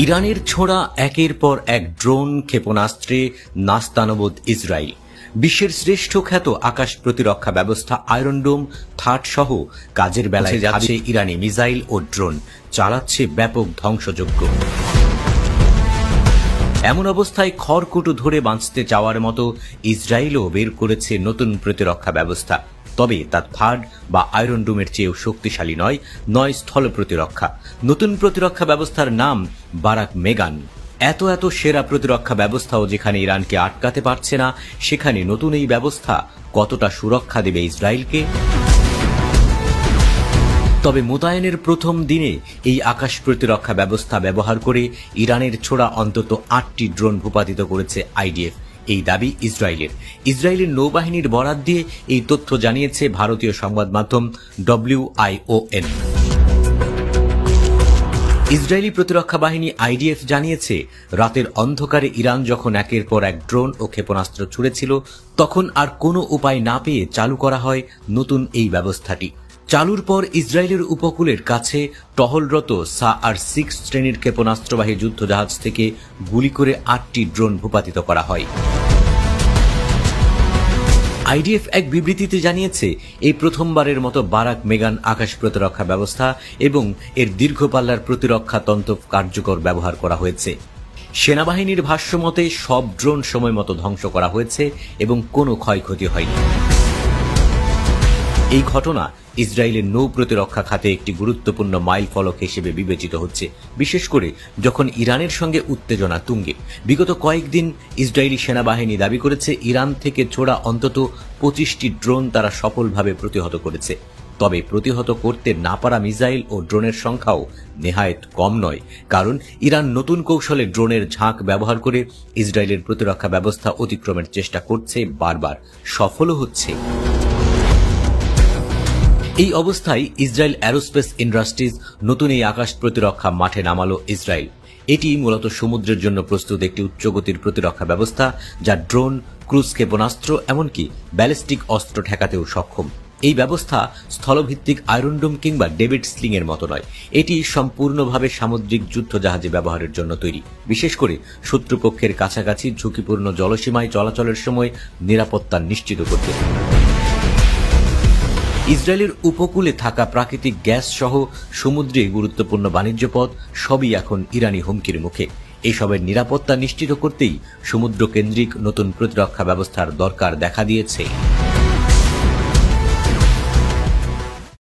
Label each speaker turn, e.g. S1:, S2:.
S1: ইরানের ছোড়া একের পর এক ড্রোন ক্ষেপণাস্ত্রে নাস্তানবুদ ইসরায়েল। বিশ্বের শ্রেষ্ঠ খ্যাত আকাশ প্রতিরক্ষা ব্যবস্থা আয়রন ডোম থার্ড সহ কাজের বেলায় যাচ্ছে ইরানি মিসাইল ও ড্রোন, চালাচ্ছে ব্যাপক ধ্বংসযজ্ঞ। এমন অবস্থায় খড়কুটো ধরে বাঁচতে চাওয়ার মতো ইসরায়েলও বের করেছে নতুন প্রতিরক্ষা ব্যবস্থা। তবে তা থার্ড বা আয়রন ডোমের চেয়েও শক্তিশালী নয় স্থল প্রতিরক্ষা। নতুন প্রতিরক্ষা ব্যবস্থার নাম বারাক মেগান। এত সেরা প্রতিরক্ষা ব্যবস্থাও যেখানে ইরানকে আটকাতে পারছে না, সেখানে নতুন এই ব্যবস্থা কতটা সুরক্ষা দেবে ইসরায়েলকে? তবে মোতায়েনের প্রথম দিনে এই আকাশ প্রতিরক্ষা ব্যবস্থা ব্যবহার করে ইরানের ছোড়া অন্তত 8টি ড্রোন ভূপাতিত করেছে আইডিএফ, এই দাবি ইসরায়েলের নৌবাহিনীর বরাত দিয়ে এই তথ্য জানিয়েছে ভারতীয় সংবাদ মাধ্যম WION। ইসরায়েলি প্রতিরক্ষা বাহিনী আইডিএফ জানিয়েছে, রাতের অন্ধকারে ইরান যখন একের পর এক ড্রোন ও ক্ষেপণাস্ত্র ছুড়েছিল, তখন আর কোনো উপায় না পেয়ে চালু করা হয় নতুন এই ব্যবস্থাটি। চালুর পর ইসরায়েলের উপকূলের কাছে টহলরত SAR-6 শ্রেণীর ক্ষেপণাস্ত্রবাহী যুদ্ধজাহাজ থেকে গুলি করে 8টি ড্রোন ভূপাতিত করা হয়। আইডিএফ এক বিবৃতিতে জানিয়েছে, এই প্রথমবারের মতো বারাক মেগান আকাশ প্রতিরক্ষা ব্যবস্থা এবং এর দীর্ঘপাল্লার প্রতিরক্ষা তন্ত্র কার্যকর ব্যবহার করা হয়েছে। সেনাবাহিনীর ভাষ্যমতে সব ড্রোন সময় মতো ধ্বংস করা হয়েছে এবং কোনো ক্ষয়ক্ষতি হয়নি। এই ঘটনা ইসরায়েলের নৌ প্রতিরক্ষা খাতে একটি গুরুত্বপূর্ণ মাইল ফলক হিসেবে বিবেচিত হচ্ছে, বিশেষ করে যখন ইরানের সঙ্গে উত্তেজনা তুঙ্গে। বিগত কয়েকদিন ইসরায়েলি সেনাবাহিনী দাবি করেছে, ইরান থেকে ছোড়া অন্তত 25টি ড্রোন তারা সফলভাবে প্রতিহত করেছে। তবে প্রতিহত করতে না পারা মিসাইল ও ড্রোনের সংখ্যাও নেহায়েত কম নয়, কারণ ইরান নতুন কৌশলে ড্রোনের ঝাঁক ব্যবহার করে ইসরায়েলের প্রতিরক্ষা ব্যবস্থা অতিক্রমের চেষ্টা করছে, বারবার সফলও হচ্ছে। এই অবস্থায় ইসরায়েল অ্যারোস্পেস ইন্ডাস্ট্রিজ নতুন এই আকাশ প্রতিরক্ষা মাঠে নামালো ইসরায়েল। এটি মূলত সমুদ্রের জন্য প্রস্তুত একটি উচ্চগতির প্রতিরক্ষা ব্যবস্থা, যা ড্রোন, ক্রুজ ক্ষেপণাস্ত্র এমনকি ব্যালিস্টিক অস্ত্র ঠেকাতেও সক্ষম। এই ব্যবস্থা স্থলভিত্তিক আয়রন ডোম কিংবা ডেভিড স্লিং এর মতো নয়, এটি সম্পূর্ণভাবে সামুদ্রিক যুদ্ধজাহাজে ব্যবহারের জন্য তৈরি, বিশেষ করে শত্রুপক্ষের কাছাকাছি ঝুঁকিপূর্ণ জলসীমায় চলাচলের সময় নিরাপত্তা নিশ্চিত করতে। ইসরায়েলের উপকূলে থাকা প্রাকৃতিক গ্যাস সহ সমুদ্রে গুরুত্বপূর্ণ বাণিজ্য পথ সবই এখন ইরানি হুমকির মুখে। এসবের নিরাপত্তা নিশ্চিত করতেই সমুদ্র কেন্দ্রিক নতুন প্রতিরক্ষা ব্যবস্থার দরকার দেখা দিয়েছে।